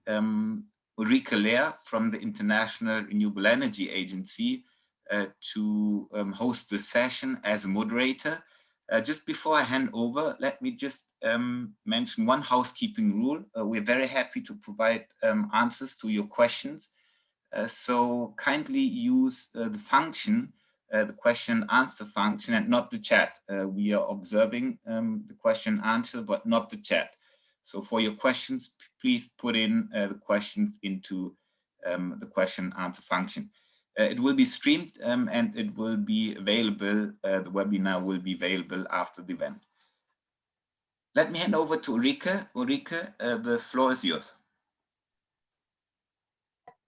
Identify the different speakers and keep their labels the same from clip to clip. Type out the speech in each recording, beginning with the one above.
Speaker 1: Ulrike Lehr from the International Renewable Energy Agency to host this session as a moderator. Just before I hand over, let me just mention one housekeeping rule. We're very happy to provide answers to your questions. So kindly use the function, the question and answer function, and not the chat. We are observing the question and answer, but not the chat. So for your questions, please put in the questions into the question and answer function. It will be streamed and it will be available, the webinar will be available after the event. Let me hand over to Ulrike. Ulrike, the floor is yours.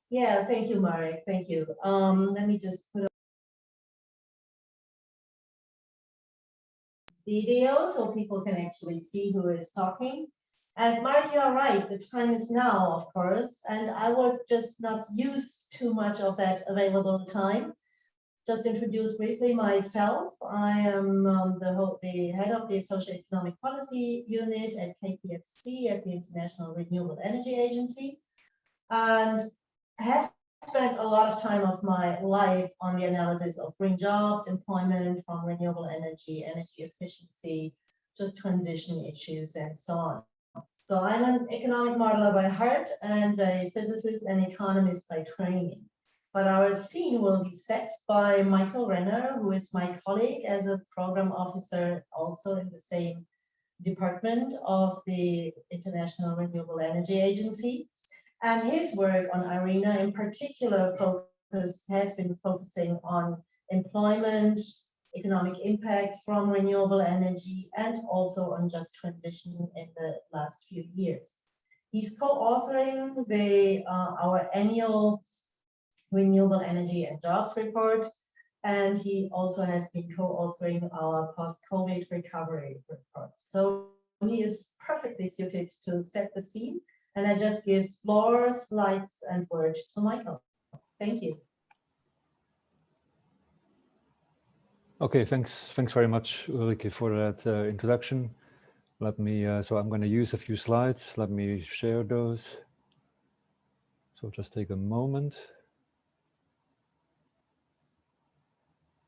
Speaker 2: Yeah, thank you, Marek. Thank you. Let me just put up video so people can actually see who is talking. And Mark, you are right, the time is now, of course, and I will just not use too much of that available time. Just introduce briefly myself. I am the head of the socio-economic policy unit at KPFC at the International Renewable Energy Agency, and have spent a lot of time of my life on the analysis of green jobs, employment from renewable energy, energy efficiency, just transition issues, and so on. So I'm an economic modeler by heart and a physicist and economist by training. But our scene will be set by Michael Renner, who is my colleague as a program officer, also in the same department of the International Renewable Energy Agency. And his work on IRENA in particular has been focusing on employment, economic impacts from renewable energy, and also on just transition in the last few years. He's co-authoring our annual Renewable Energy and Jobs report, and he also has been co-authoring our post-COVID recovery report. So he is perfectly suited to set the scene, and I just give floor, slides, and word to Michael. Thank you.
Speaker 3: Okay, thanks very much, Ulrike, for that introduction. Let me, so I'm going to use a few slides. Let me share those. So just take a moment.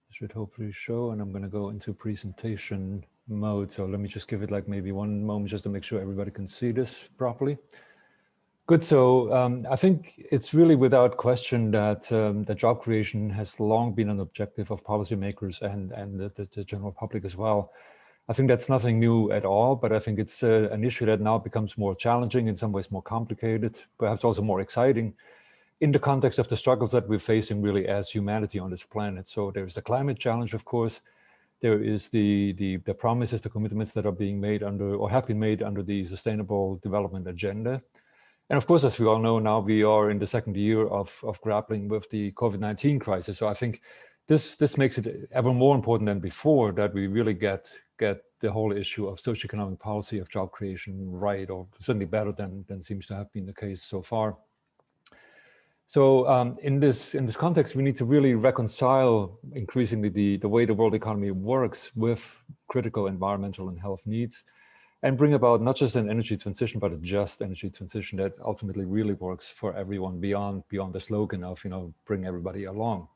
Speaker 3: Should hopefully show, and I'm going to go into presentation mode. So let me just give it like maybe one moment just to make sure everybody can see this properly. Good. So I think it's really without question that that job creation has long been an objective of policymakers and the general public as well. I think that's nothing new at all, but I think it's an issue that now becomes more challenging, in some ways more complicated, perhaps also more exciting, in the context of the struggles that we're facing really as humanity on this planet. So there's the climate challenge, of course. There is the promises, the commitments that are being made under, or have been made under, the Sustainable Development Agenda. And of course, as we all know now, we are in the second year of grappling with the COVID-19 crisis. So I think this makes it ever more important than before that we really get the whole issue of socio-economic policy of job creation right, or certainly better than seems to have been the case so far. So in this context, we need to really reconcile increasingly the way the world economy works with critical environmental and health needs, and bring about not just an energy transition, but a just energy transition that ultimately really works for everyone beyond the slogan of, bring everybody along.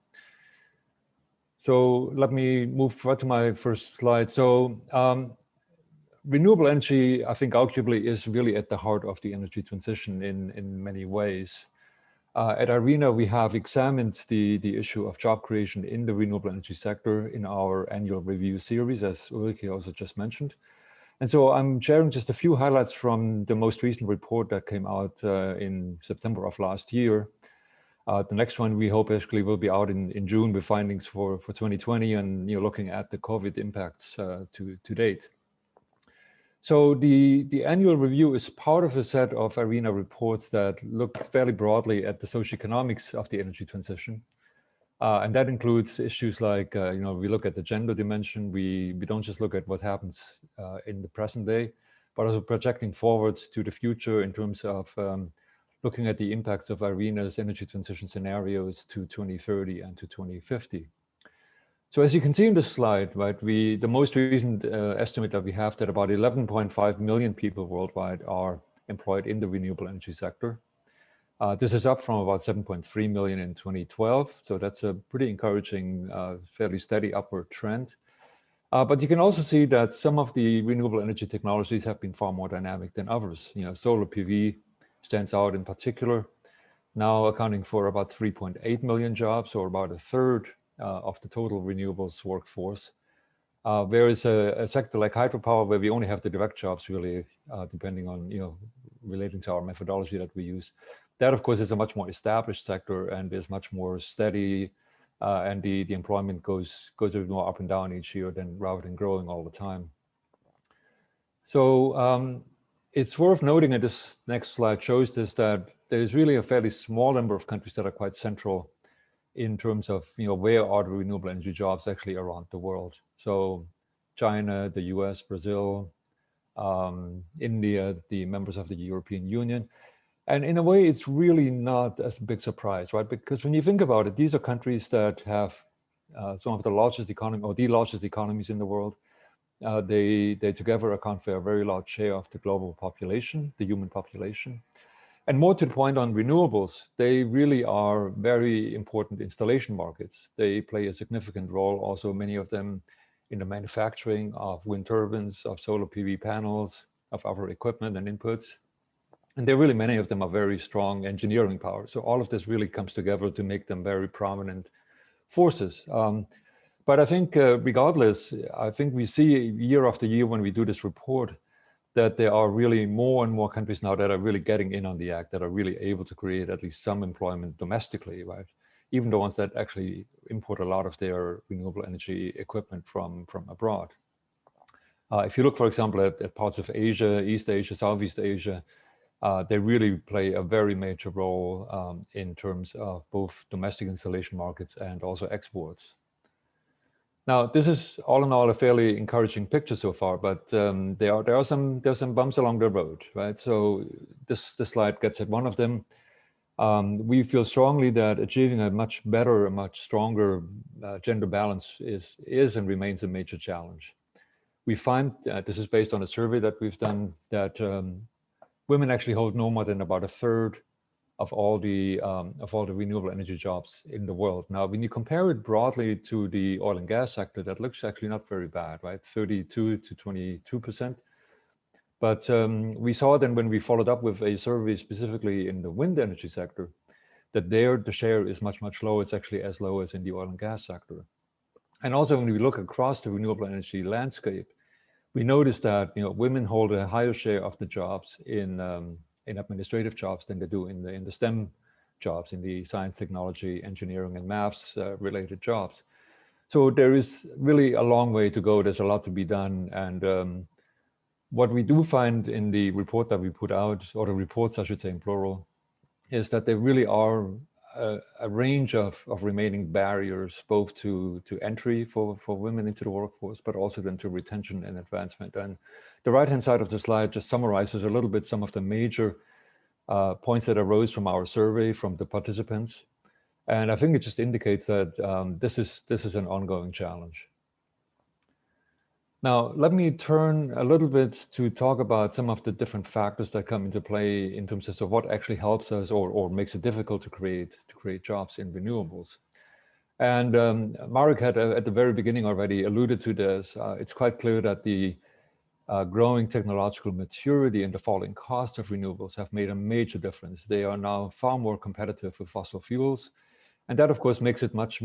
Speaker 3: So let me move right to my first slide. So renewable energy, I think arguably is really at the heart of the energy transition in many ways. At IRENA, we have examined the issue of job creation in the renewable energy sector in our annual review series, as Ulrike also just mentioned. And so I'm sharing just a few highlights from the most recent report that came out in September of last year. The next one we hope actually will be out in June with findings for 2020 and looking at the COVID impacts to date. So the annual review is part of a set of IRENA reports that look fairly broadly at the socioeconomics of the energy transition. And that includes issues like, we look at the gender dimension. We don't just look at what happens in the present day, but also projecting forward to the future in terms of looking at the impacts of IRENA's energy transition scenarios to 2030 and to 2050. So as you can see in this slide, right, the most recent estimate that we have that about 11.5 million people worldwide are employed in the renewable energy sector. This is up from about 7.3 million in 2012. So that's a pretty encouraging, fairly steady upward trend. But you can also see that some of the renewable energy technologies have been far more dynamic than others. Solar PV stands out in particular, now accounting for about 3.8 million jobs, or about a third of the total renewables workforce. Whereas a sector like hydropower, where we only have the direct jobs really, depending on, relating to our methodology that we use, that of course is a much more established sector and is much more steady, and the employment goes a bit more up and down each year rather than growing all the time. So it's worth noting, and this next slide shows this, that there's really a fairly small number of countries that are quite central in terms of where are the renewable energy jobs actually around the world. So China, the US, Brazil, India, the members of the European Union. And in a way, it's really not a big surprise, right? Because when you think about it, these are countries that have some of the largest economy, or the largest economies in the world. They together account for a very large share of the global population, the human population. And more to the point on renewables, they really are very important installation markets. They play a significant role, also many of them, in the manufacturing of wind turbines, of solar PV panels, of other equipment and inputs. And really many of them are very strong engineering power. So all of this really comes together to make them very prominent forces. But I think regardless, I think we see year after year when we do this report that there are really more and more countries now that are really getting in on the act, that are really able to create at least some employment domestically, right? Even the ones that actually import a lot of their renewable energy equipment from abroad. If you look, for example, at parts of Asia, East Asia, Southeast Asia, they really play a very major role in terms of both domestic installation markets and also exports. Now, this is all in all a fairly encouraging picture so far, but there are some bumps along the road, right? So this slide gets at one of them. We feel strongly that achieving a much better, a much stronger gender balance is and remains a major challenge. We find, this is based on a survey that we've done, that women actually hold no more than about a third of all the renewable energy jobs in the world. Now, when you compare it broadly to the oil and gas sector, that looks actually not very bad, right? 32 to 22%. But we saw then when we followed up with a survey specifically in the wind energy sector, that there the share is much, much lower. It's actually as low as in the oil and gas sector. And also when we look across the renewable energy landscape, we notice that women hold a higher share of the jobs in administrative jobs than they do in the STEM jobs, in the science, technology, engineering, and maths related jobs. So there is really a long way to go. There's a lot to be done. And what we do find in the report that we put out, or the reports, I should say in plural, is that there really are a range of remaining barriers, both to entry for women into the workforce, but also then to retention and advancement. And the right-hand side of the slide just summarizes a little bit some of the major points that arose from our survey from the participants. And I think it just indicates that this is an ongoing challenge. Now, let me turn a little bit to talk about some of the different factors that come into play in terms of what actually helps us or makes it difficult to create jobs in renewables. And Marek had at the very beginning already alluded to this. It's quite clear that the growing technological maturity and the falling cost of renewables have made a major difference. They are now far more competitive with fossil fuels. And that, of course, makes it much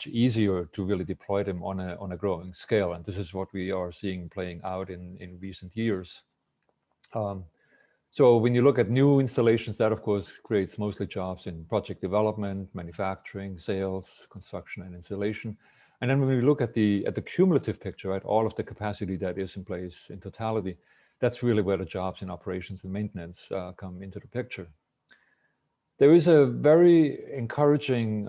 Speaker 3: easier to really deploy them on a growing scale. And this is what we are seeing playing out in recent years. So when you look at new installations, that of course creates mostly jobs in project development, manufacturing, sales, construction, and installation. And then when we look at the cumulative picture, right, all of the capacity that is in place in totality, that's really where the jobs in operations and maintenance come into the picture. There is a very encouraging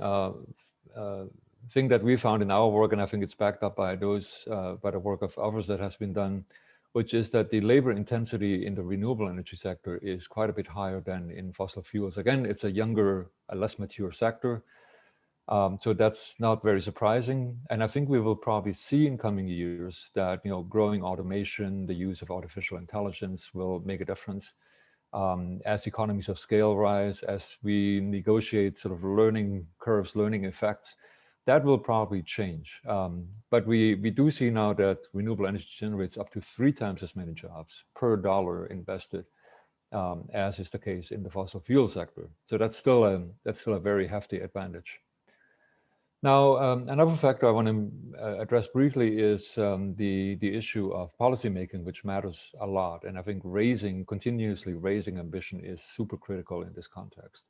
Speaker 3: thing that we found in our work, and I think it's backed up by the work of others that has been done, which is that the labor intensity in the renewable energy sector is quite a bit higher than in fossil fuels. Again, it's a younger, a less mature sector. So that's not very surprising. And I think we will probably see in coming years that growing automation, the use of artificial intelligence will make a difference. as economies of scale rise, as we negotiate sort of learning curves, learning effects, that will probably change. But we do see now that renewable energy generates up to 3 times as many jobs per dollar invested, as is the case in the fossil fuel sector. So that's still a very hefty advantage. Now, another factor I want to address briefly is the issue of policymaking, which matters a lot. And I think continuously raising ambition is super critical in this context.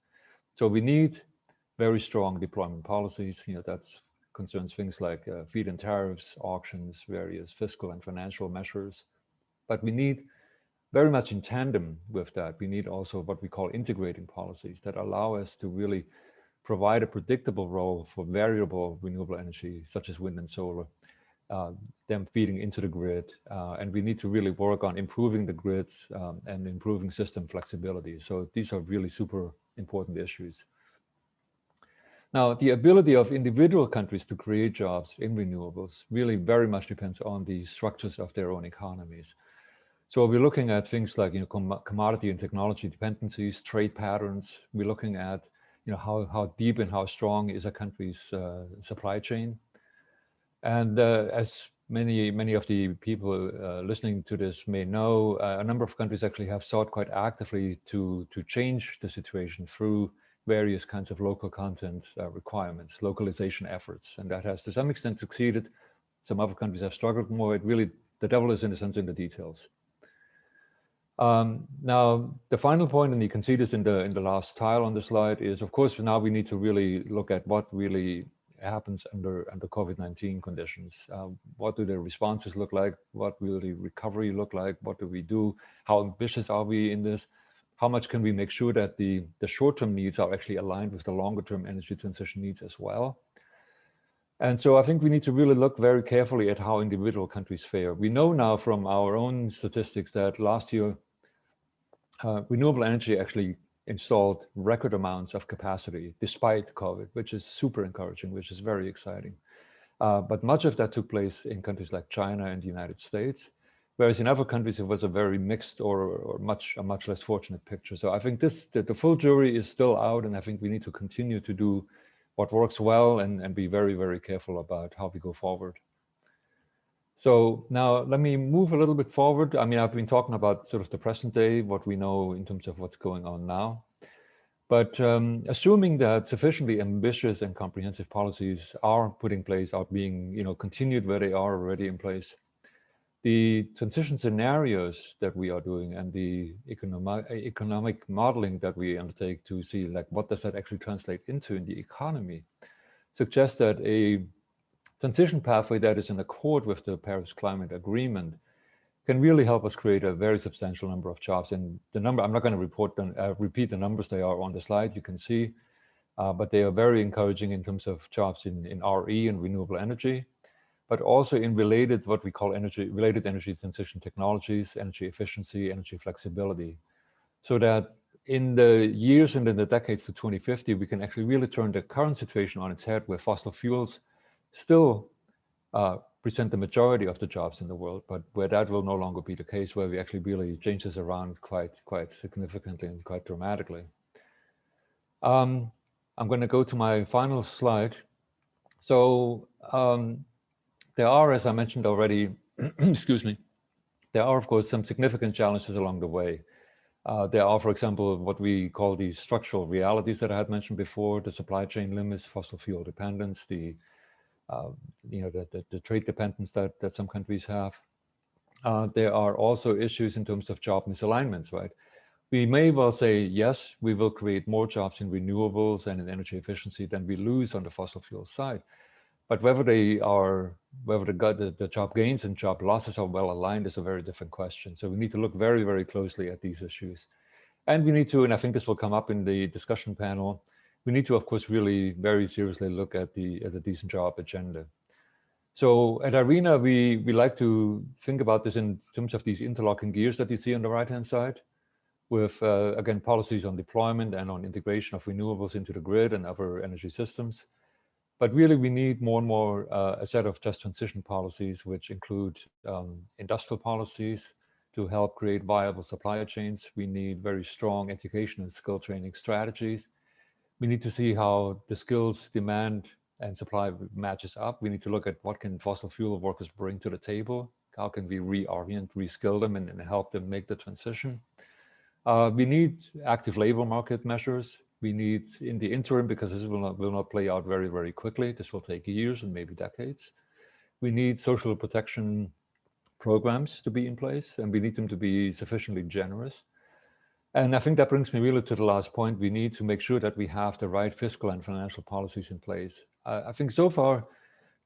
Speaker 3: So we need very strong deployment policies. That concerns things like feed-in tariffs, auctions, various fiscal and financial measures. But we need very much in tandem with that, we need also what we call integrating policies that allow us to really provide a predictable role for variable renewable energy, such as wind and solar, them feeding into the grid. And we need to really work on improving the grids and improving system flexibility. So these are really super important issues. Now, the ability of individual countries to create jobs in renewables really very much depends on the structures of their own economies. So we're looking at things like commodity and technology dependencies, trade patterns. We're looking at how deep and how strong is a country's supply chain. And as many of the people listening to this may know, a number of countries actually have sought quite actively to change the situation through various kinds of local content requirements, localization efforts. And that has to some extent succeeded. Some other countries have struggled more. The devil is in a sense in the details. Now, the final point, and you can see this in the last tile on the slide, is of course now we need to really look at what really happens under COVID-19 conditions. What do the responses look like? What will the recovery look like? What do we do? How ambitious are we in this? How much can we make sure that the short-term needs are actually aligned with the longer-term energy transition needs as well? And so I think we need to really look very carefully at how individual countries fare. We know now from our own statistics that last year, renewable energy actually installed record amounts of capacity despite COVID, which is super encouraging, which is very exciting. But much of that took place in countries like China and the United States, whereas in other countries it was a very mixed or a much less fortunate picture. So I think the full jury is still out, and I think we need to continue to do what works well and be very, very careful about how we go forward. So now let me move a little bit forward. I mean, I've been talking about sort of the present day, what we know in terms of what's going on now. But assuming that sufficiently ambitious and comprehensive policies are put in place, are being continued where they are already in place, the transition scenarios that we are doing and the economic modeling that we undertake to see like what does that actually translate into in the economy suggests that a transition pathway that is in accord with the Paris Climate Agreement can really help us create a very substantial number of jobs. And the number, I'm not going to repeat the numbers, they are on the slide, you can see, but they are very encouraging in terms of jobs in RE and renewable energy, but also in related, what we call related energy transition technologies, energy efficiency, energy flexibility, so that in the years and in the decades to 2050, we can actually really turn the current situation on its head where fossil fuels still present the majority of the jobs in the world, but where that will no longer be the case, where we actually really change this around quite significantly and quite dramatically. I'm going to go to my final slide. So there are, as I mentioned already, excuse me, there are of course some significant challenges along the way. There are, for example, what we call the structural realities that I had mentioned before, the supply chain limits, fossil fuel dependence, the trade dependence that some countries have. There are also issues in terms of job misalignments, right? We may well say, yes, we will create more jobs in renewables and in energy efficiency than we lose on the fossil fuel side. But whether the job gains and job losses are well aligned is a very different question. So we need to look very, very closely at these issues. And we need to, and I think this will come up in the discussion panel, we need to, of course, really very seriously look at the decent job agenda. So at IRENA, we like to think about this in terms of these interlocking gears that you see on the right-hand side, with, again, policies on deployment and on integration of renewables into the grid and other energy systems. But really, we need more and more a set of just transition policies, which include industrial policies, to help create viable supply chains. We need very strong education and skill training strategies. We need to see how the skills demand and supply matches up. We need to look at what can fossil fuel workers bring to the table. How can we reorient, reskill them and help them make the transition? We need active labor market measures. We need, in the interim, because this will not play out very, very quickly. This will take years and maybe decades. We need social protection programs to be in place, and we need them to be sufficiently generous. And I think that brings me really to the last point. We need to make sure that we have the right fiscal and financial policies in place. I think so far,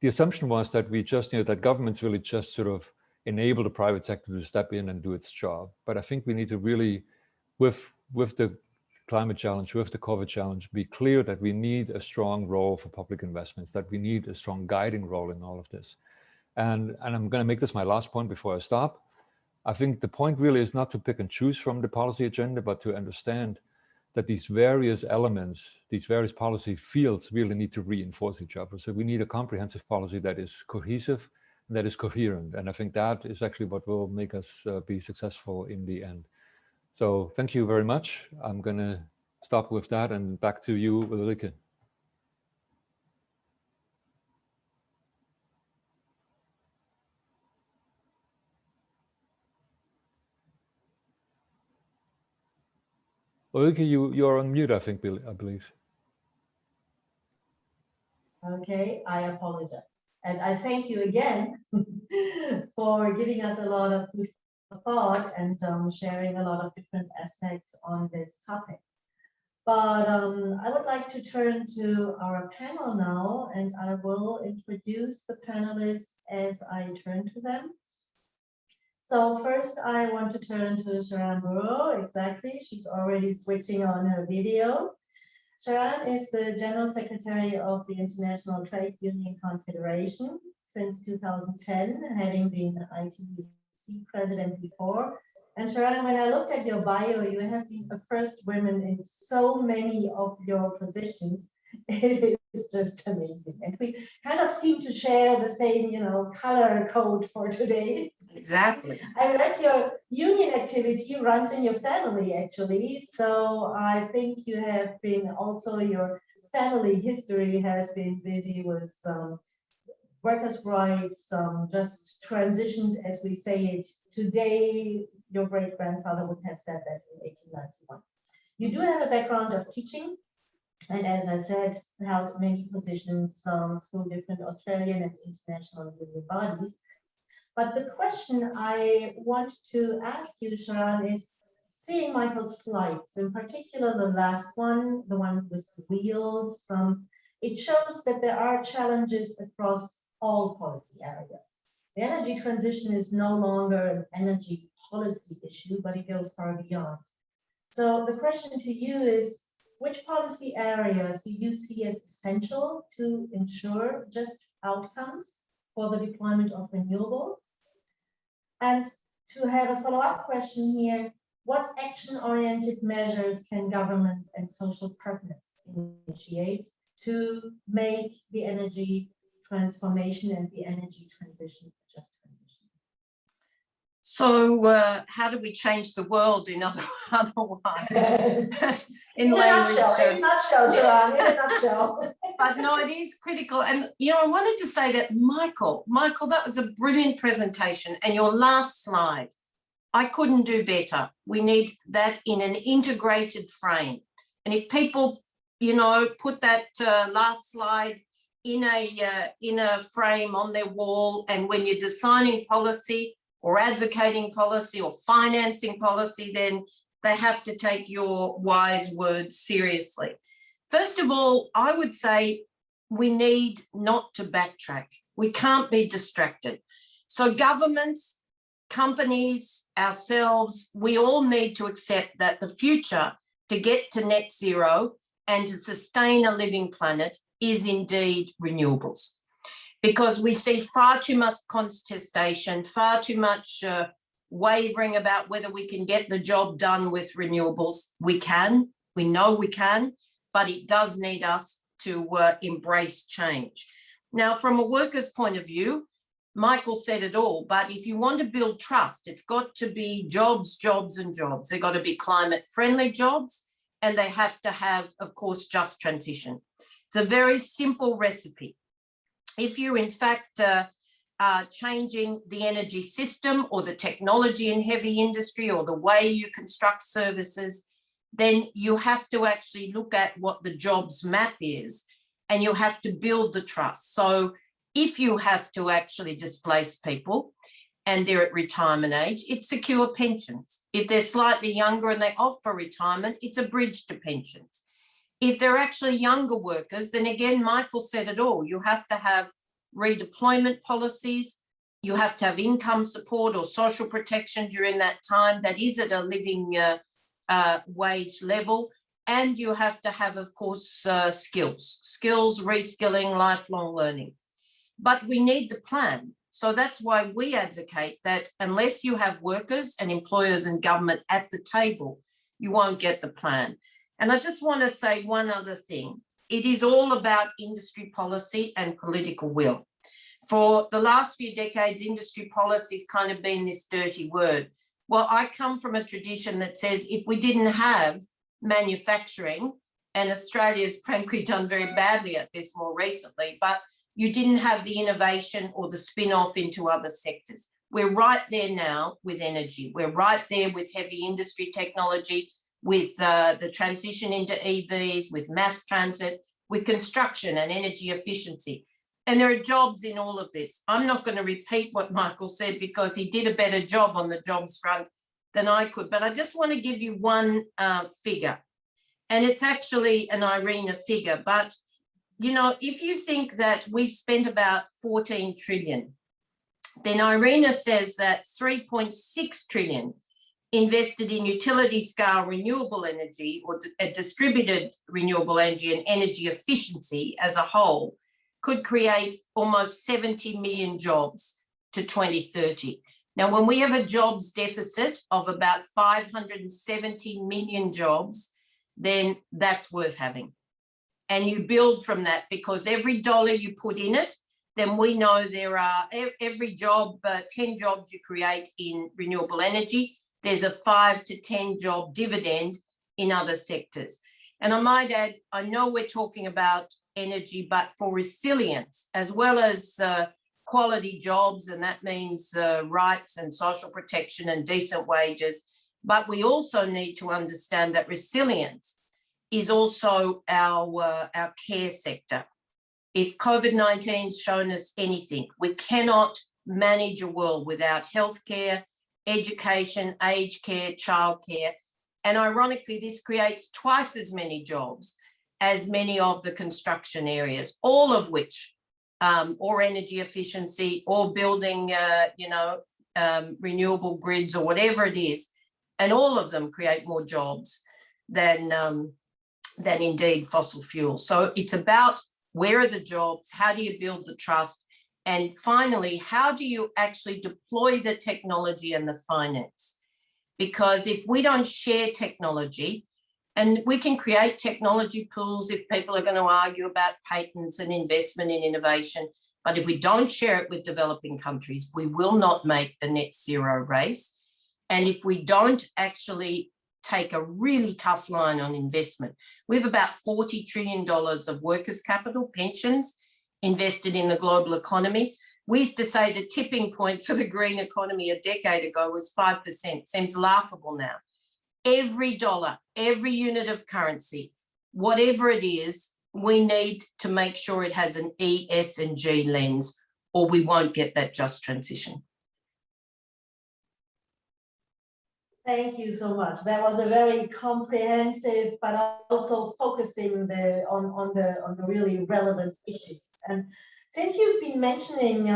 Speaker 3: the assumption was that we just, that governments really just sort of enable the private sector to step in and do its job. But I think we need to really, with the climate challenge, with the COVID challenge, be clear that we need a strong role for public investments, that we need a strong guiding role in all of this. And I'm going to make this my last point before I stop. I think the point really is not to pick and choose from the policy agenda, but to understand that these various elements, these various policy fields really need to reinforce each other. So we need a comprehensive policy that is cohesive, that is coherent. And I think that is actually what will make us be successful in the end. So thank you very much. I'm going to stop with that and back to you, Ulrike. Ulrike, you're on mute, I believe.
Speaker 2: Okay, I apologize. And I thank you again for giving us a lot of food for thought and sharing a lot of different aspects on this topic. But I would like to turn to our panel now, and I will introduce the panelists as I turn to them. So first, I want to turn to Sharon Burrow. Exactly, she's already switching on her video. Sharon is the General Secretary of the International Trade Union Confederation since 2010, having been ITUC president before. And Sharon, when I looked at your bio, you have been the first woman in so many of your positions. It is just amazing. And we kind of seem to share the same, color code for today.
Speaker 4: Exactly.
Speaker 2: I read your union activity runs in your family, actually. So I think you have been also, your family history has been busy with workers' rights, just transitions, as we say it today. Your great-grandfather would have said that in 1891. You do have a background of teaching, and as I said, held many positions through different Australian and international union bodies. But the question I want to ask you, Sharon, is seeing Michael's slides, in particular the last one, the one with wheels, it shows that there are challenges across all policy areas. The energy transition is no longer an energy policy issue, but it goes far beyond. So the question to you is, which policy areas do you see as essential to ensure just outcomes for the deployment of renewables? And to have a follow-up question here, what action-oriented measures can governments and social partners initiate to make the energy transformation and the energy transition a just transition?
Speaker 4: So how do we change the world in otherwise? in
Speaker 2: a nutshell, Sharon, in a nutshell.
Speaker 4: But no, it is critical. And, I wanted to say that Michael, that was a brilliant presentation. And your last slide, I couldn't do better. We need that in an integrated frame. And if people, put that last slide in a frame on their wall, and when you're designing policy or advocating policy or financing policy, then they have to take your wise words seriously. First of all, I would say we need not to backtrack. We can't be distracted. So governments, companies, ourselves, we all need to accept that the future to get to net zero and to sustain a living planet is indeed renewables. Because we see far too much contestation, far too much wavering about whether we can get the job done with renewables. We can, we know we can, but it does need us to embrace change. Now, from a worker's point of view, Michael said it all, but if you want to build trust, it's got to be jobs, jobs, and jobs. They've got to be climate-friendly jobs, and they have to have, of course, just transition. It's a very simple recipe. If you're in fact changing the energy system or the technology in heavy industry or the way you construct services, then you have to actually look at what the jobs map is, and you have to build the trust. So if you have to actually displace people and they're at retirement age, it's secure pensions. If they're slightly younger and they're off for retirement, it's a bridge to pensions. If they're actually younger workers, then again, Michael said it all. You have to have redeployment policies. You have to have income support or social protection during that time that is at a living wage level. And you have to have, of course, skills, reskilling, lifelong learning. But we need the plan. So that's why we advocate that unless you have workers and employers and government at the table, you won't get the plan. And I just want to say one other thing. It is all about industry policy and political will. For the last few decades, industry policy has kind of been this dirty word. Well, I come from a tradition that says if we didn't have manufacturing, and Australia's frankly done very badly at this more recently, but you didn't have the innovation or the spin-off into other sectors. We're right there now with energy. We're right there with heavy industry technology, with the transition into EVs, with mass transit, with construction and energy efficiency. And there are jobs in all of this. I'm not going to repeat what Michael said because he did a better job on the jobs front than I could, but I just want to give you one figure. And it's actually an IRENA figure, but you know, if you think that we've spent about 14 trillion, then IRENA says that 3.6 trillion invested in utility scale renewable energy or distributed renewable energy and energy efficiency as a whole could create almost 70 million jobs to 2030. Now, when we have a jobs deficit of about 570 million jobs, then that's worth having. And you build from that, because every dollar you put in it, then we know there are every job, 10 jobs you create in renewable energy, there's a 5 to 10 job dividend in other sectors. And I might add, I know we're talking about energy, but for resilience, as well as quality jobs, and that means rights and social protection and decent wages. But we also need to understand that resilience is also our care sector. If COVID-19's shown us anything, we cannot manage a world without healthcare, education, aged care, childcare. And ironically, this creates twice as many jobs as many of the construction areas, all of which, or energy efficiency, or building, renewable grids, or whatever it is, and all of them create more jobs than indeed fossil fuels. So it's about where are the jobs, how do you build the trust, and finally, how do you actually deploy the technology and the finance? Because if we don't share technology, and we can create technology pools if people are going to argue about patents and investment in innovation, but if we don't share it with developing countries, we will not make the net zero race. And if we don't actually take a really tough line on investment, we have about $40 trillion of workers' capital, pensions, invested in the global economy. We used to say the tipping point for the green economy a decade ago was 5%. Seems laughable now. Every dollar, every unit of currency, whatever it is, we need to make sure it has an E, S, and G lens, or we won't get that just transition.
Speaker 2: Thank you so much. That was a very comprehensive, but also focusing on the really relevant issues. And since you've been mentioning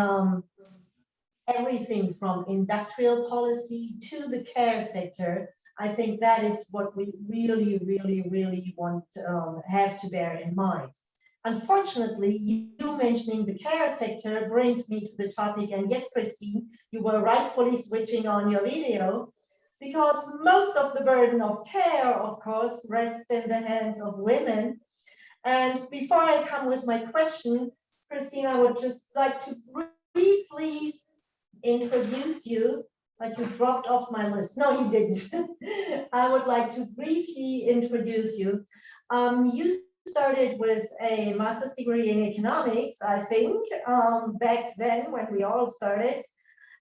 Speaker 2: everything from industrial policy to the care sector, I think that is what we really, really, really want to have to bear in mind. Unfortunately, you mentioning the care sector brings me to the topic. And yes, Christine, you were rightfully switching on your video, because most of the burden of care, of course, rests in the hands of women. And before I come with my question, Christine, I would just like to briefly introduce you, but you dropped off my list. No, you didn't. I would like to briefly introduce you. You started with a master's degree in economics, I think, back then when we all started,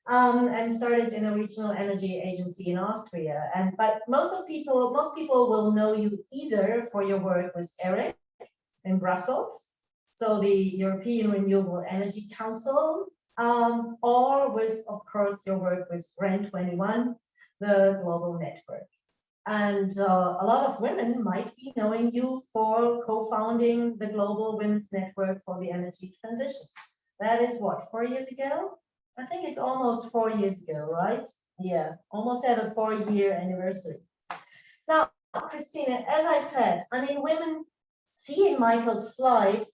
Speaker 2: and started in a regional energy agency in Austria. But most people will know you either for your work with ERIC in Brussels, so the European Renewable Energy Council, or with, of course, your work with REN21, the global network. And a lot of women might be knowing you for co-founding the Global Women's Network for the Energy Transition. That is what, 4 years ago? I think it's almost 4 years ago, right? Yeah, almost at a 4-year anniversary. Now, Christina, as I said, I mean, women, see in Michael's slide,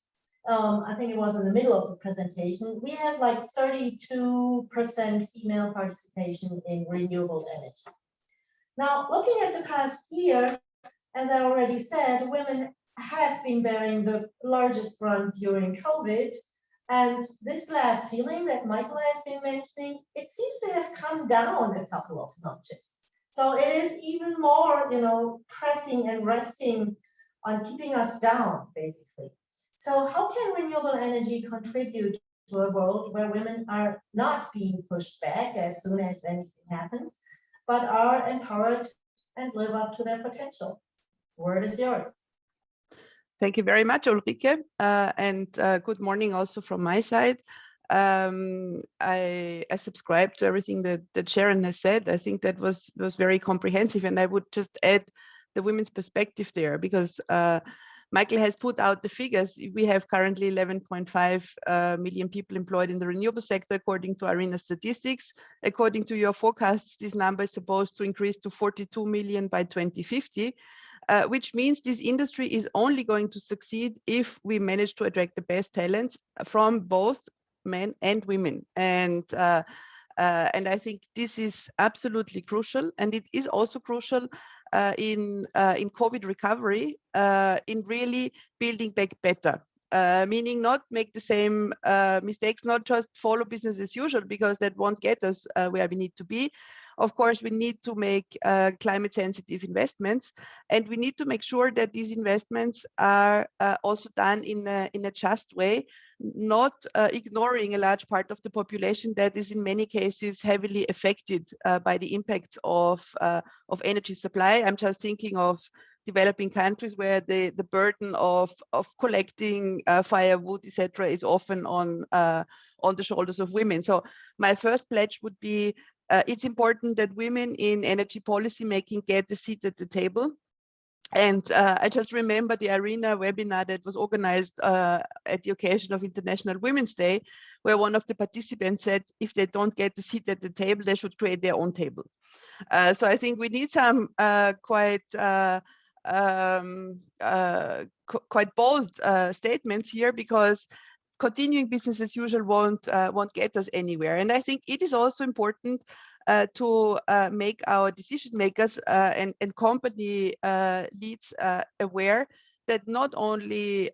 Speaker 2: I think it was in the middle of the presentation, we have like 32% female participation in renewable energy. Now, looking at the past year, as I already said, women have been bearing the largest brunt during COVID. And this glass ceiling that Michael has been mentioning, it seems to have come down a couple of notches. So it is even more, pressing and resting on keeping us down, basically. So how can renewable energy contribute to a world where women are not being pushed back as soon as anything happens, but are empowered and live up to their potential? Word is yours.
Speaker 5: Thank you very much, Ulrike, and good morning also from my side. I subscribe to everything that Sharon has said. I think that was very comprehensive, and I would just add the women's perspective there, because Michael has put out the figures. We have currently 11.5 million people employed in the renewable sector, according to IRENA statistics. According to your forecasts, this number is supposed to increase to 42 million by 2050. Which means this industry is only going to succeed if we manage to attract the best talents from both men and women. And I think this is absolutely crucial, and it is also crucial in COVID recovery, in really building back better. Meaning not make the same mistakes, not just follow business as usual, because that won't get us where we need to be. Of course, we need to make climate sensitive investments, and we need to make sure that these investments are also done in a just way, not ignoring a large part of the population that is in many cases heavily affected by the impacts of energy supply. I'm just thinking of developing countries where the burden of collecting firewood, etc., is often on the shoulders of women. So my first pledge would be it's important that women in energy policy making get a seat at the table. And I just remember the IRENA webinar that was organized at the occasion of International Women's Day, where one of the participants said, if they don't get the seat at the table, they should create their own table. So I think we need some quite bold statements here, because continuing business as usual won't get us anywhere. And I think it is also important to make our decision makers and company leads aware that not only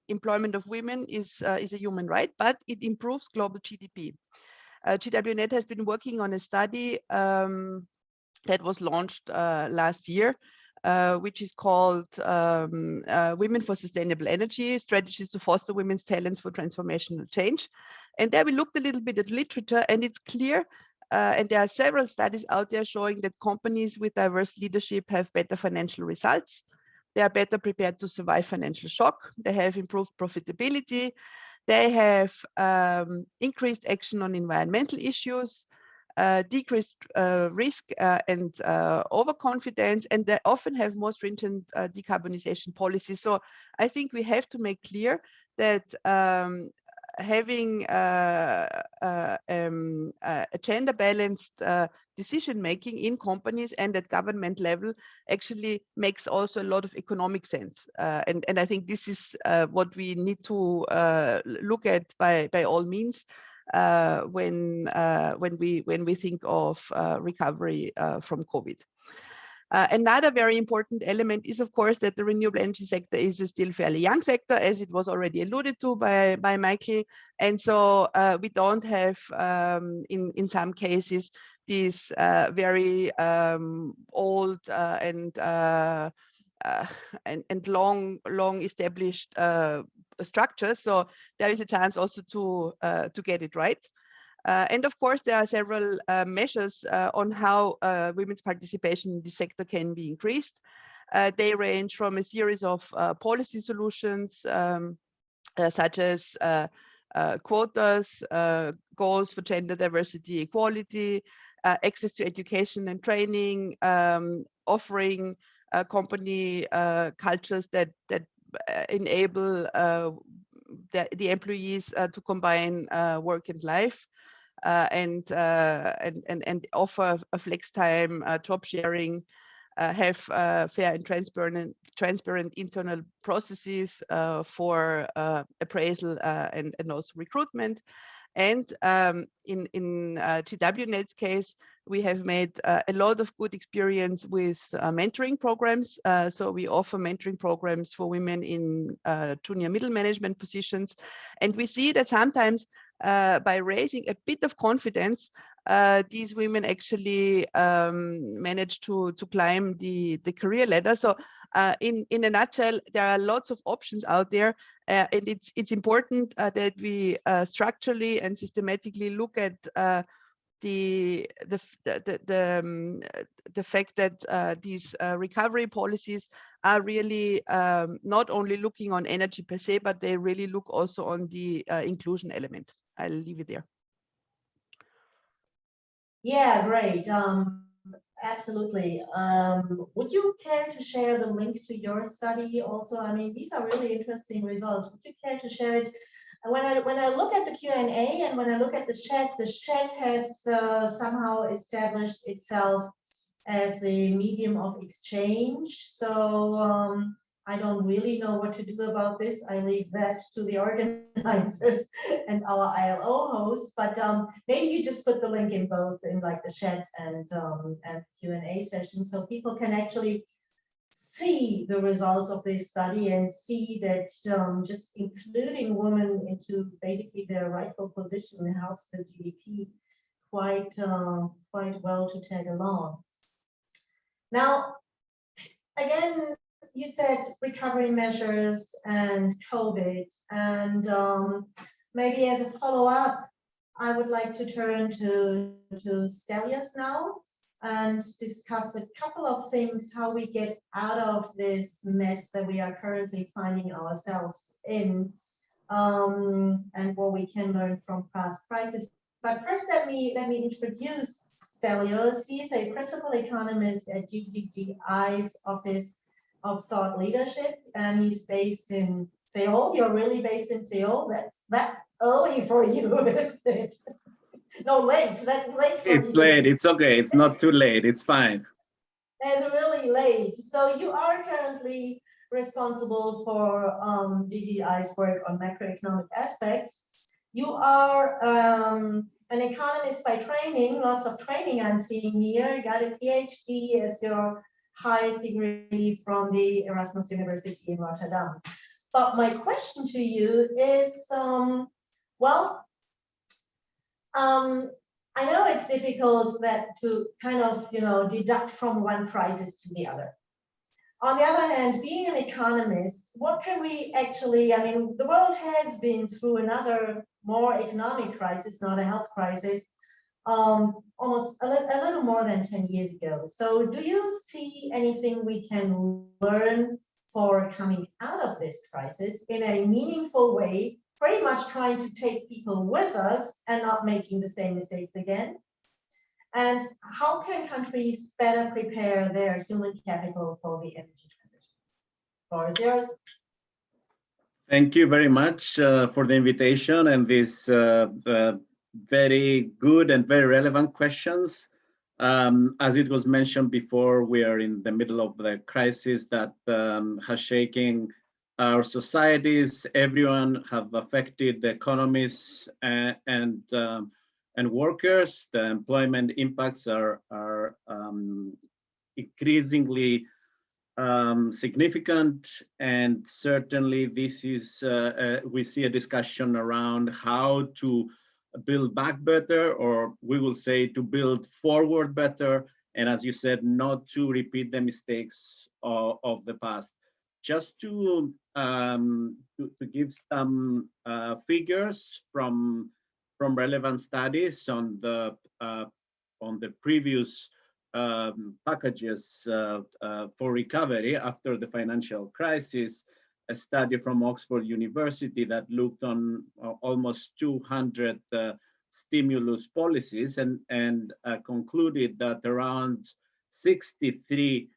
Speaker 5: employment of women is a human right, but it improves global GDP. GWNet has been working on a study that was launched last year, which is called Women for Sustainable Energy, Strategies to Foster Women's Talents for Transformational Change. And there we looked a little bit at literature, and it's clear, and there are several studies out there showing that companies with diverse leadership have better financial results. They are better prepared to survive financial shock. They have improved profitability. They have increased action on environmental issues, decreased risk and overconfidence, and they often have more stringent decarbonization policies. So I think we have to make clear that having a gender balanced decision making in companies and at government level actually makes also a lot of economic sense. And I think this is what we need to look at by all means when we think of recovery from COVID. Another very important element is, of course, that the renewable energy sector is a still fairly young sector, as it was already alluded to by Michael. And so we don't have, in some cases, these very old and long established structures. So there is a chance also to get it right. And of course, there are several measures on how women's participation in this sector can be increased. They range from a series of policy solutions, such as quotas, goals for gender diversity, equality, access to education and training, offering company cultures that enable the employees to combine work and life. And offer a flex time, job sharing, have fair and transparent internal processes for appraisal and also recruitment. And in GWNet's case, we have made a lot of good experience with mentoring programs. So we offer mentoring programs for women in junior middle management positions. And we see that sometimes by raising a bit of confidence, these women actually manage to climb the career ladder. So in a nutshell, there are lots of options out there, and it's important that we structurally and systematically look at the fact that these recovery policies are really not only looking on energy per se, but they really look also on the inclusion element. I'll leave it there.
Speaker 2: Yeah, great. Absolutely. Would you care to share the link to your study also? I mean, these are really interesting results. Would you care to share it? When I look at the Q&A and when I look at the chat has somehow established itself as the medium of exchange. So I don't really know what to do about this. I leave that to the organizers and our ILO hosts, but maybe you just put the link in both, in like the chat and Q&A session, so people can actually see the results of this study and see that just including women into basically their rightful position helps the GDP quite well to tag along. Now, again, you said recovery measures and COVID, and maybe as a follow-up, I would like to turn to Stelios now and discuss a couple of things, how we get out of this mess that we are currently finding ourselves in, and what we can learn from past crises. But first, let me introduce Stelios. He is a principal economist at GGGI's Office of Thought Leadership, and he's based in Seoul. You're really based in Seoul? That's early for you, isn't it? No, late. That's late for
Speaker 6: It's
Speaker 2: you.
Speaker 6: late. It's okay. It's not too late. It's fine.
Speaker 2: It's really late. So you are currently responsible for GGI's work on macroeconomic aspects. You are an economist by training, lots of training I'm seeing here. You got a PhD as your highest degree from the Erasmus University in Rotterdam. But my question to you is, I know it's difficult to kind of, deduct from one crisis to the other. On the other hand, being an economist, what can we actually, I mean, the world has been through another more economic crisis, not a health crisis, almost a little more than 10 years ago. So do you see anything we can learn for coming out of this crisis in a meaningful way, pretty much trying to take people with us and not making the same mistakes again? And how can countries better prepare their human capital for the energy transition? Floor is yours.
Speaker 6: Thank you very much for the invitation and these very good and very relevant questions. As it was mentioned before, we are in the middle of the crisis that has shaken our societies. Everyone have affected the economies and workers. The employment impacts are increasingly significant, and certainly this is we see a discussion around how to build back better, or we will say to build forward better, and as you said, not to repeat the mistakes of the past. Just to give some figures from relevant studies on the previous packages for recovery after the financial crisis, a study from Oxford University that looked on almost 200 stimulus policies and concluded that around 63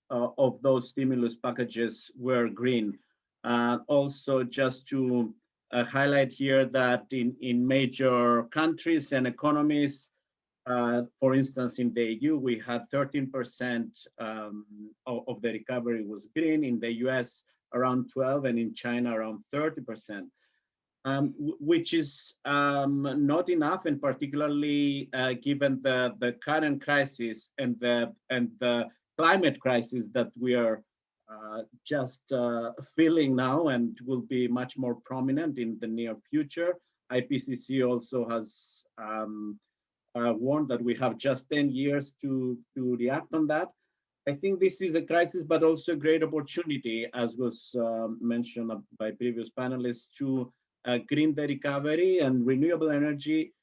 Speaker 6: of those stimulus packages were green. Also, just to highlight here that in major countries and economies, for instance, in the EU, we had 13% of the recovery was green. In the US, around 12, and in China, around 30%, which is not enough, and particularly given the current crisis and the climate crisis that we are just feeling now and will be much more prominent in the near future. IPCC also has warned that we have just 10 years to react on that. I think this is a crisis, but also a great opportunity, as was mentioned by previous panelists, to green the recovery and renewable energy,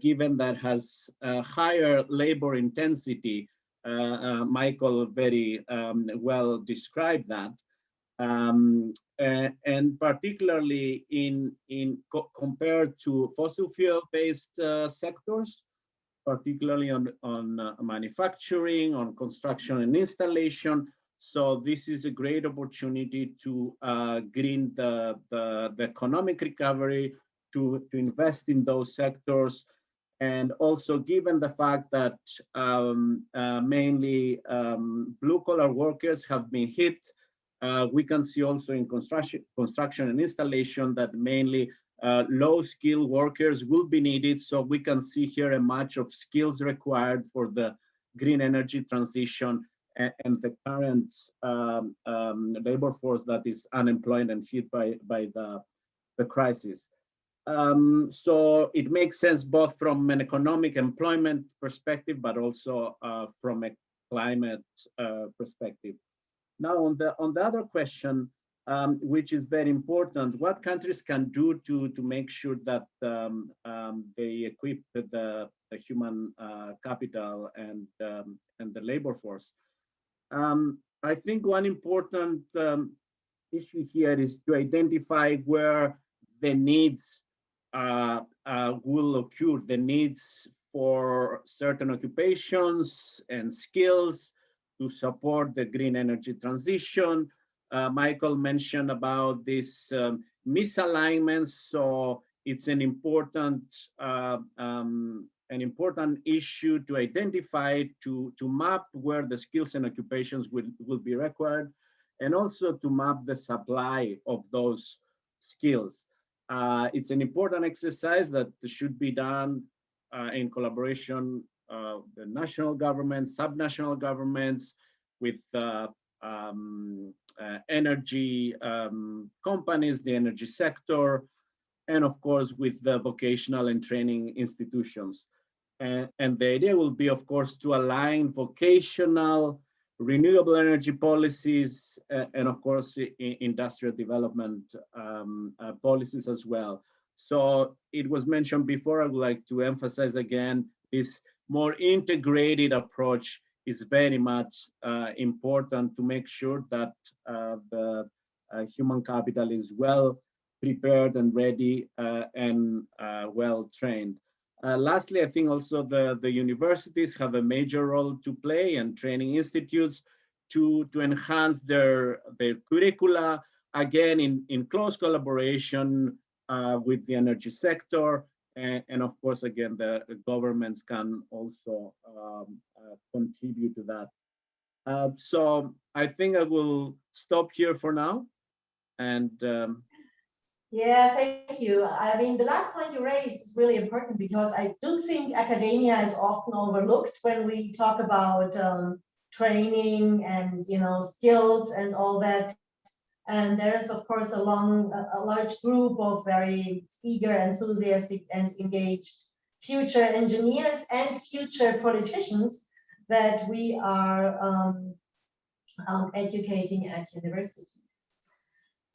Speaker 6: given that has higher labor intensity. Michael very well described that. And particularly compared to fossil fuel-based sectors, particularly on manufacturing, on construction and installation. So this is a great opportunity to green the economic recovery, to invest in those sectors. And also, given the fact that mainly blue-collar workers have been hit, we can see also in construction and installation that mainly low-skilled workers will be needed. So we can see here a match of skills required for the green energy transition and the current labor force that is unemployed and hit by the crisis. So it makes sense both from an economic employment perspective, but also from a climate perspective. Now, on the other question, which is very important, what countries can do to make sure that they equip the human capital and the labor force. I think one important issue here is to identify where the needs will occur, the needs for certain occupations and skills to support the green energy transition. Michael mentioned about this misalignment, so it's an important issue to identify, to map where the skills and occupations will be required, and also to map the supply of those skills. It's an important exercise that should be done in collaboration the national governments, subnational governments, with energy companies, the energy sector, and of course with the vocational and training institutions. And the idea will be, of course, to align vocational renewable energy policies and of course industrial development policies as well. So it was mentioned before, I would like to emphasize again, this more integrated approach is very much important to make sure that the human capital is well prepared and ready and well trained. Lastly, I think also the universities have a major role to play, and training institutes to enhance their curricula, again in close collaboration with the energy sector. And of course, again, the governments can also contribute to that. So I think I will stop here for now. And
Speaker 2: Yeah, thank you. I mean, the last point you raised is really important because I do think academia is often overlooked when we talk about training and skills and all that. And there is, of course, a large group of very eager, enthusiastic, and engaged future engineers and future politicians that we are educating at universities.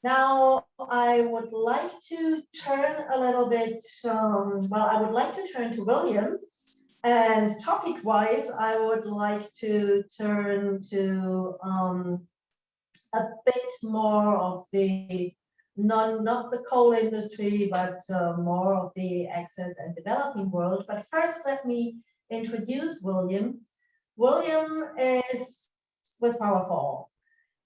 Speaker 2: Now, I would like to turn a little bit, I would like to turn to William. And topic-wise, I would like to turn to a bit more of the not the coal industry, but more of the access and developing world. But first, let me introduce William. William is with Power for All.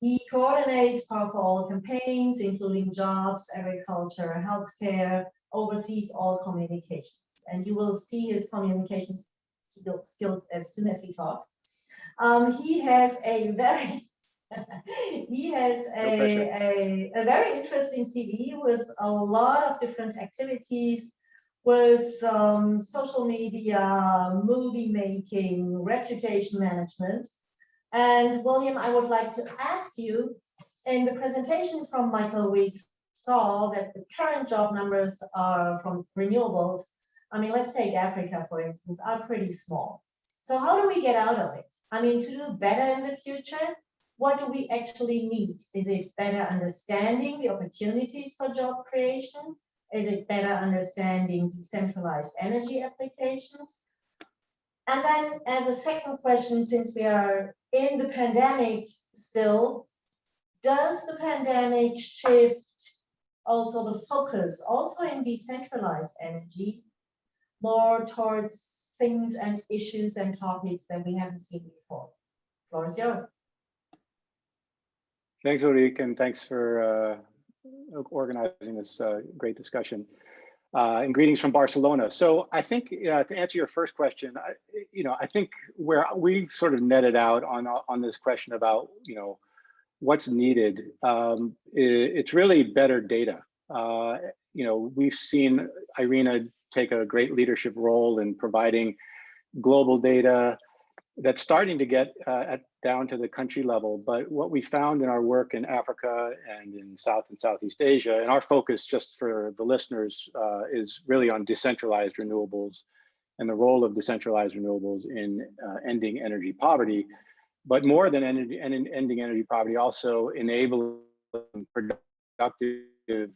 Speaker 2: He coordinates Power for All campaigns, including jobs, agriculture, healthcare, oversees all communications. And you will see his communication skills as soon as he talks. He has a very a very interesting CV with a lot of different activities, with social media, movie making, reputation management. And William, I would like to ask you, in the presentation from Michael, we saw that the current job numbers are from renewables. I mean, let's take Africa, for instance, are pretty small. So how do we get out of it? I mean, to do better in the future, what do we actually need? Is it better understanding the opportunities for job creation? Is it better understanding decentralized energy applications? And then as a second question, since we are in the pandemic still, does the pandemic shift also the focus, also in decentralized energy, more towards things and issues and topics that we haven't seen before? The floor is yours.
Speaker 7: Thanks, Ulrike, and thanks for organizing this great discussion. And greetings from Barcelona. So I think to answer your first question, I think where we've sort of netted out on this question about what's needed, it's really better data. We've seen IRENA take a great leadership role in providing global data that's starting to get down to the country level. But what we found in our work in Africa and in South and Southeast Asia, and our focus, just for the listeners, is really on decentralized renewables and the role of decentralized renewables in ending energy poverty. But more than ending energy poverty, also enabling productive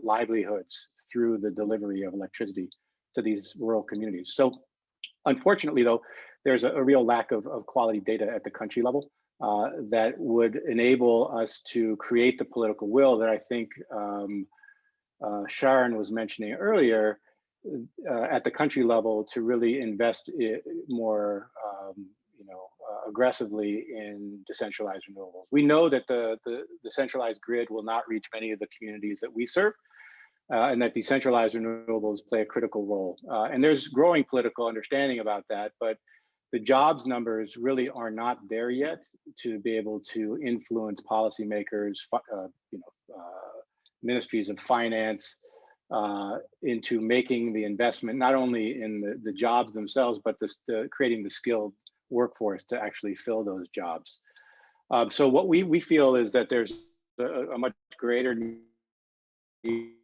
Speaker 7: livelihoods through the delivery of electricity to these rural communities. So unfortunately, though, there's a real lack of quality data at the country level that would enable us to create the political will that I think Sharon was mentioning earlier at the country level to really invest more aggressively in decentralized renewables. We know that the centralized grid will not reach many of the communities that we serve, and that decentralized renewables play a critical role. And there's growing political understanding about that, but the jobs numbers really are not there yet to be able to influence policymakers, ministries of finance into making the investment, not only in the jobs themselves, but creating the skilled workforce to actually fill those jobs. So what we feel is that there's a much greater need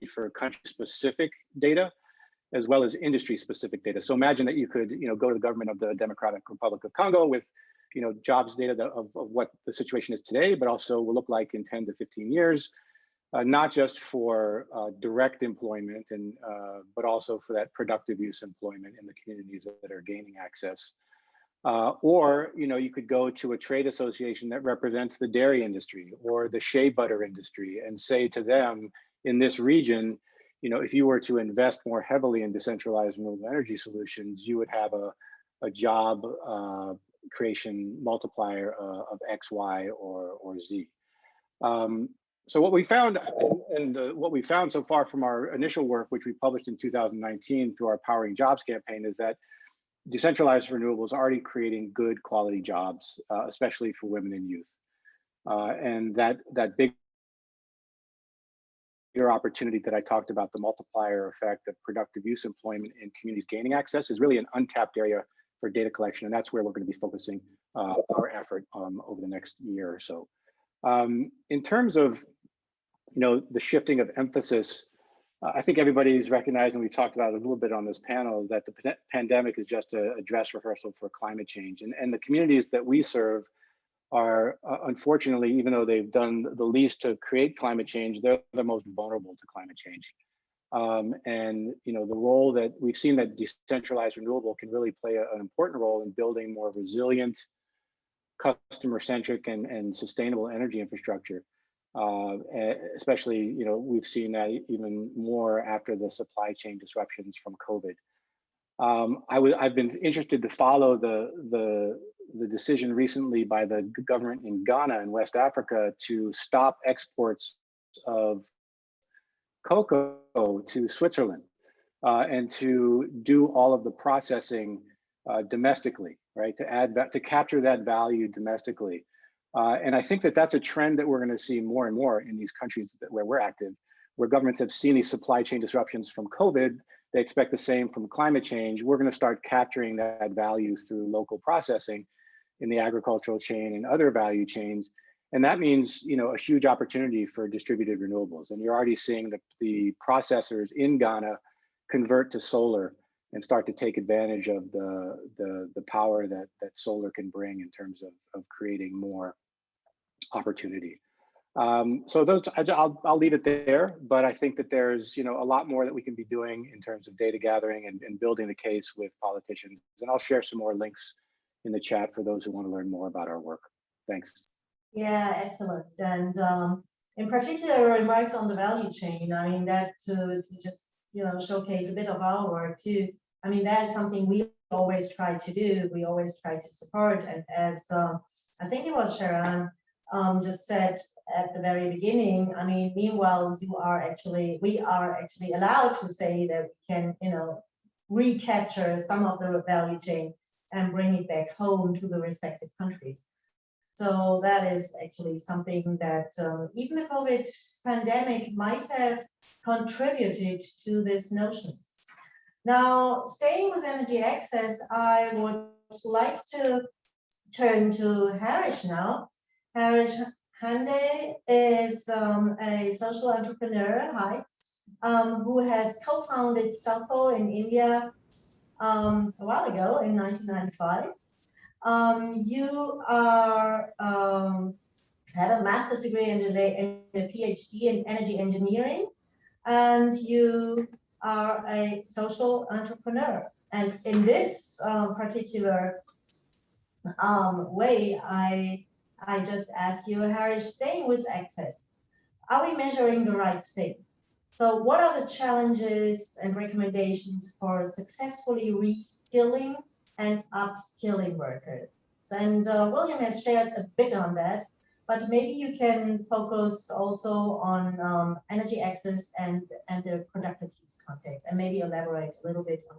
Speaker 7: for country-specific data, as well as industry-specific data. So imagine that you could, go to the government of the Democratic Republic of Congo with, jobs data of what the situation is today, but also will look like in 10 to 15 years, not just for direct employment, but also for that productive use employment in the communities that are gaining access. Or, you could go to a trade association that represents the dairy industry or the shea butter industry and say to them, in this region, if you were to invest more heavily in decentralized renewable energy solutions, you would have a job creation multiplier of X, Y, or Z. So what we found, what we found so far from our initial work, which we published in 2019 through our Powering Jobs campaign, is that decentralized renewables are already creating good quality jobs, especially for women and youth. And that big clear opportunity that I talked about, the multiplier effect of productive use employment and communities gaining access, is really an untapped area for data collection. And that's where we're going to be focusing our effort over the next year or so. In terms of, the shifting of emphasis, I think everybody's recognized, and we've talked about it a little bit on this panel, that the pandemic is just a dress rehearsal for climate change. And the communities that we serve are, unfortunately, even though they've done the least to create climate change, they're the most vulnerable to climate change. And the role that we've seen that decentralized renewable can really play an important role in building more resilient, customer-centric and sustainable energy infrastructure. Especially, we've seen that even more after the supply chain disruptions from COVID. I've been interested to follow the decision recently by the government in Ghana in West Africa to stop exports of cocoa to Switzerland and to do all of the processing domestically, right? To capture that value domestically. And I think that that's a trend that we're going to see more and more in these countries where we're active, where governments have seen these supply chain disruptions from COVID. They expect the same from climate change. We're going to start capturing that value through local processing in the agricultural chain and other value chains. And that means, a huge opportunity for distributed renewables. And you're already seeing the processors in Ghana convert to solar and start to take advantage of the power that solar can bring in terms of creating more opportunity. So I'll leave it there, but I think that there's a lot more that we can be doing in terms of data gathering and building the case with politicians. And I'll share some more links in the chat for those who want to learn more about our work. Thanks.
Speaker 2: Yeah, excellent. And in particular, remarks on the value chain. I mean, that to just showcase a bit of our work too. I mean, that is something we always try to do. We always try to support. And as I think it was Sharon just said at the very beginning, I mean, meanwhile, we are actually allowed to say that we can, recapture some of the value chain and bring it back home to the respective countries. So that is actually something that even the COVID pandemic might have contributed to this notion. Now, staying with energy access, I would like to turn to Harish now. Harish Hande is a social entrepreneur, who has co-founded Southpole in India a while ago in 1995. You are have a master's degree and a PhD in energy engineering, and you are a social entrepreneur. And in this particular way, I just ask you, Harish, staying with access, are we measuring the right thing? So what are the challenges and recommendations for successfully reskilling and upskilling workers? And William has shared a bit on that, but maybe you can focus also on energy access and the productive use context, and maybe elaborate a little bit on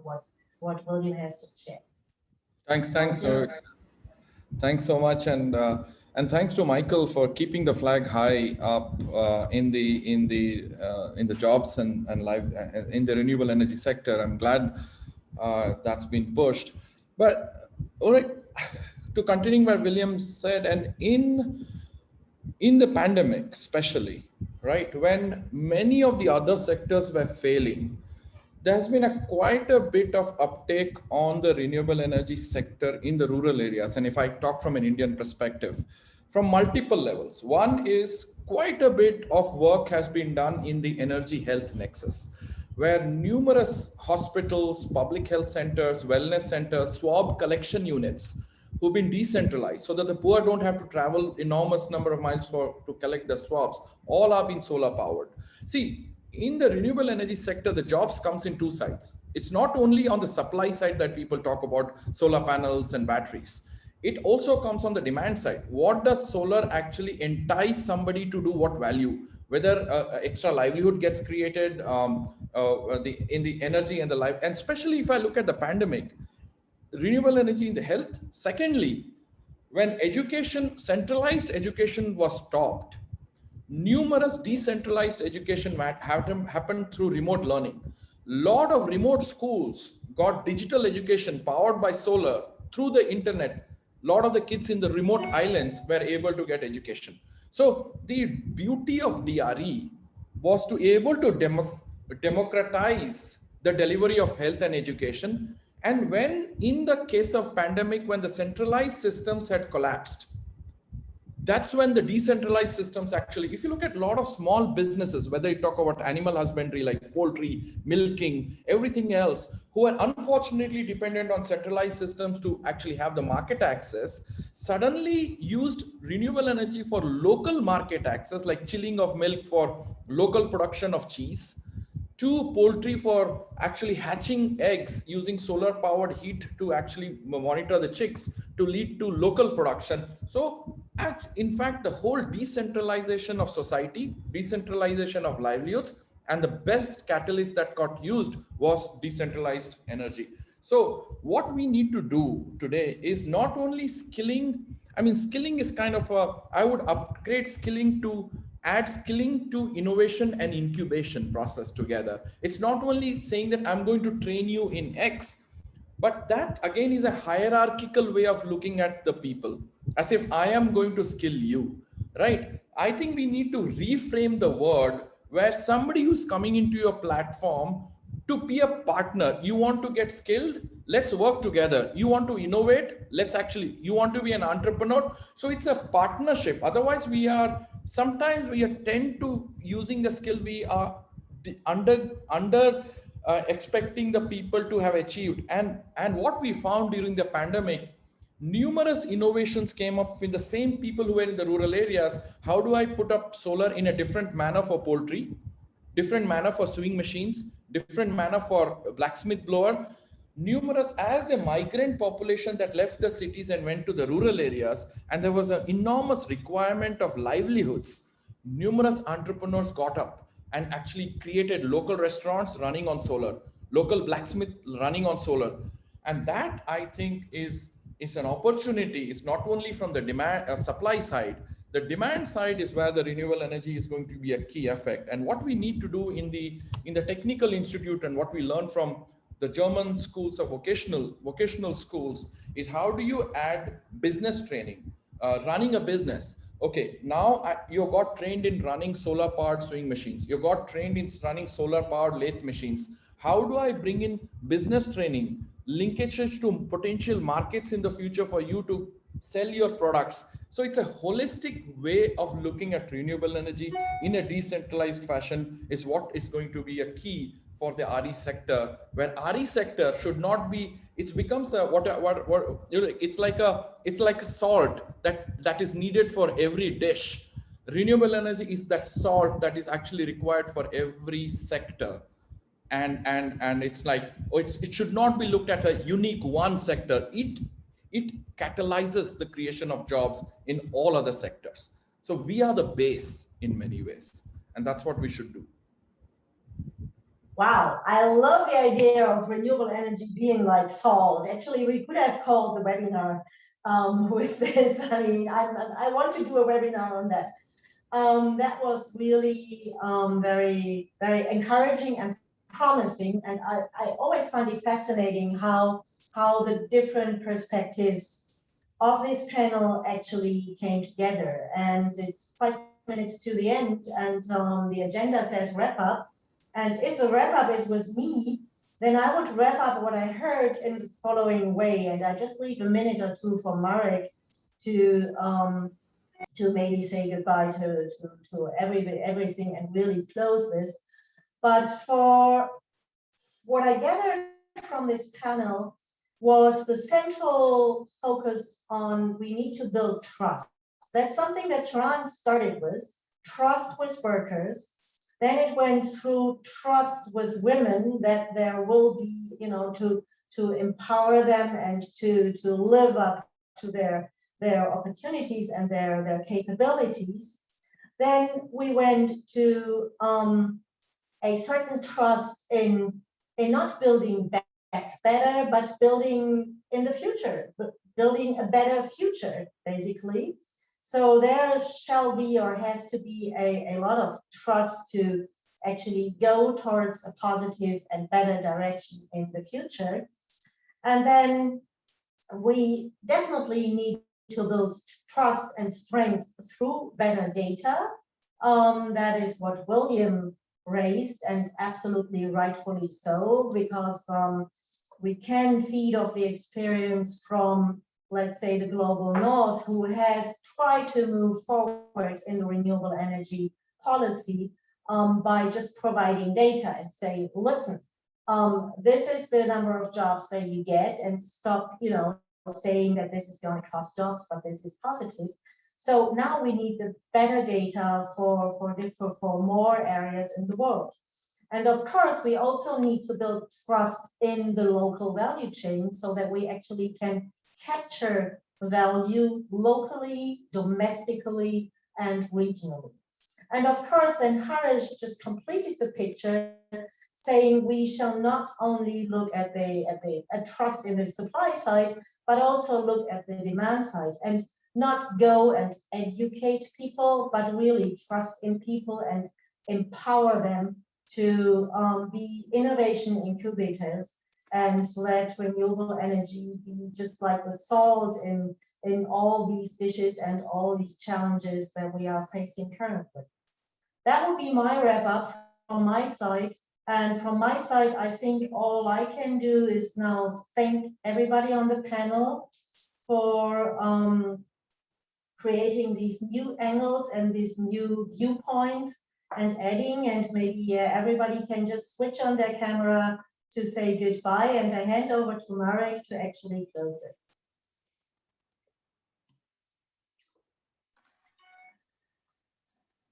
Speaker 2: what William has just shared.
Speaker 8: Thanks. Thanks so much, and thanks to Michael for keeping the flag high up in the jobs and life in the renewable energy sector. I'm glad that's been pushed. But all right, to continuing what William said, and in the pandemic, especially, right, when many of the other sectors were failing, there's been quite a bit of uptake on the renewable energy sector in the rural areas. And if I talk from an Indian perspective, from multiple levels, one is quite a bit of work has been done in the energy health nexus, where numerous hospitals, public health centers, wellness centers, swab collection units who've been decentralized so that the poor don't have to travel enormous number of miles to collect the swabs, all are being solar powered. See, in the renewable energy sector, the jobs comes in two sides. It's not only on the supply side that people talk about solar panels and batteries. It also comes on the demand side. What does solar actually entice somebody to do, what value? Whether extra livelihood gets created in the energy and the life. And especially if I look at the pandemic, renewable energy in the health. Secondly, when education, centralized education was stopped, numerous decentralized education happened through remote learning. Lot of remote schools got digital education powered by solar through the internet. Lot of the kids in the remote islands were able to get education. So the beauty of DRE was to able to democratize the delivery of health and education. And when in the case of pandemic, when the centralized systems had collapsed, that's when the decentralized systems actually, if you look at a lot of small businesses, whether you talk about animal husbandry, like poultry, milking, everything else, who are unfortunately dependent on centralized systems to actually have the market access, suddenly used renewable energy for local market access, like chilling of milk for local production of cheese, to poultry for actually hatching eggs using solar powered heat to actually monitor the chicks to lead to local production. So in fact, the whole decentralization of society, decentralization of livelihoods, and the best catalyst that got used was decentralized energy. So what we need to do today is not only skilling. I mean, skilling is kind of I would upgrade skilling to add skilling to innovation and incubation process together. It's not only saying that I'm going to train you in X, but that again is a hierarchical way of looking at the people, as if I am going to skill you, right? I think we need to reframe the word where somebody who's coming into your platform to be a partner. You want to get skilled, let's work together. You want to innovate, you want to be an entrepreneur. So it's a partnership. Otherwise sometimes we tend to using the skill we are under expecting the people to have achieved. And what we found during the pandemic, numerous innovations came up with the same people who were in the rural areas. How do I put up solar in a different manner for poultry, different manner for sewing machines, different manner for blacksmith blower? Numerous, as the migrant population that left the cities and went to the rural areas, and there was an enormous requirement of livelihoods, numerous entrepreneurs got up and actually created local restaurants running on solar, local blacksmith running on solar. And that, I think, is an opportunity. It's not only from the demand supply side. The demand side is where the renewable energy is going to be a key effect. And what we need to do in the technical institute, and what we learn from the German schools of vocational schools, is how do you add business training, running a business. Okay, now you got trained in running solar powered sewing machines. You got trained in running solar powered lathe machines. How do I bring in business training, linkages to potential markets in the future for you to sell your products? So it's a holistic way of looking at renewable energy in a decentralized fashion is what is going to be a key for the RE sector, where RE sector should not be, it becomes a it's like a salt that is needed for every dish. Renewable energy is that salt that is actually required for every sector. And it's like, it should not be looked at a unique one sector. It catalyzes the creation of jobs in all other sectors. So we are the base in many ways, and that's what we should do.
Speaker 2: Wow, I love the idea of renewable energy being like salt. Actually, we could have called the webinar with this. I mean, I want to do a webinar on that. That was really very, very encouraging and promising. And I always find it fascinating how the different perspectives of this panel actually came together. And it's 5 minutes to the end, and the agenda says wrap up. And if the wrap up is with me, then I would wrap up what I heard in the following way. And I just leave a minute or two for Marek to maybe say goodbye to everything and really close this. But for what I gathered from this panel was the central focus on we need to build trust. That's something that Sharon started with, trust with workers. Then it went through trust with women, that there will be, to empower them and to live up to their opportunities and their capabilities. Then we went to a certain trust in not building back better, but building in the future, building a better future, basically. So there shall be or has to be a lot of trust to actually go towards a positive and better direction in the future. And then we definitely need to build trust and strength through better data. That is what William raised, and absolutely rightfully so, because we can feed off the experience from, let's say, the global north, who has tried to move forward in the renewable energy policy by just providing data and say, listen, this is the number of jobs that you get, and stop, saying that this is going to cost jobs, but this is positive. So now we need the better data for more areas in the world. And of course, we also need to build trust in the local value chain so that we actually can capture value locally, domestically, and regionally. And of course, then Harish just completed the picture, saying we shall not only look at the trust in the supply side, but also look at the demand side, and not go and educate people, but really trust in people and empower them to be innovation incubators, and let renewable energy be just like the salt in all these dishes and all these challenges that we are facing currently. That would be my wrap up from my side. And from my side, I think all I can do is now thank everybody on the panel for creating these new angles and these new viewpoints and adding, and maybe everybody can just switch on their camera to say goodbye, and I hand over to Marek to actually close this.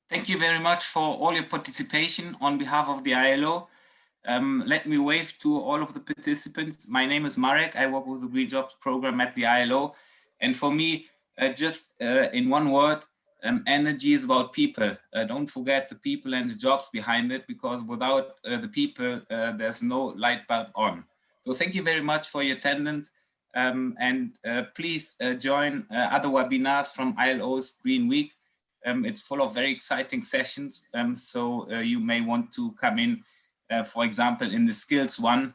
Speaker 1: Thank you very much for all your participation on behalf of the ILO. Let me wave to all of the participants. My name is Marek. I work with the Green Jobs program at the ILO. And for me, just in one word, energy is about people. Don't forget the people and the jobs behind it, because without the people, there's no light bulb on. So thank you very much for your attendance. And please join other webinars from ILO's Green Week. It's full of very exciting sessions. So you may want to come in, for example, in the skills one,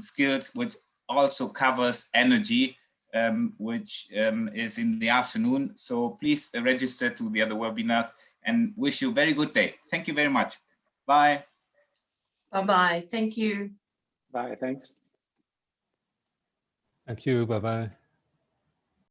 Speaker 1: skills which also covers energy, which is in the afternoon. So please register to the other webinars, and wish you a very good day. Thank you very much. Bye.
Speaker 4: Bye-bye. Thank you.
Speaker 7: Bye, thanks.
Speaker 3: Thank you. Bye-bye.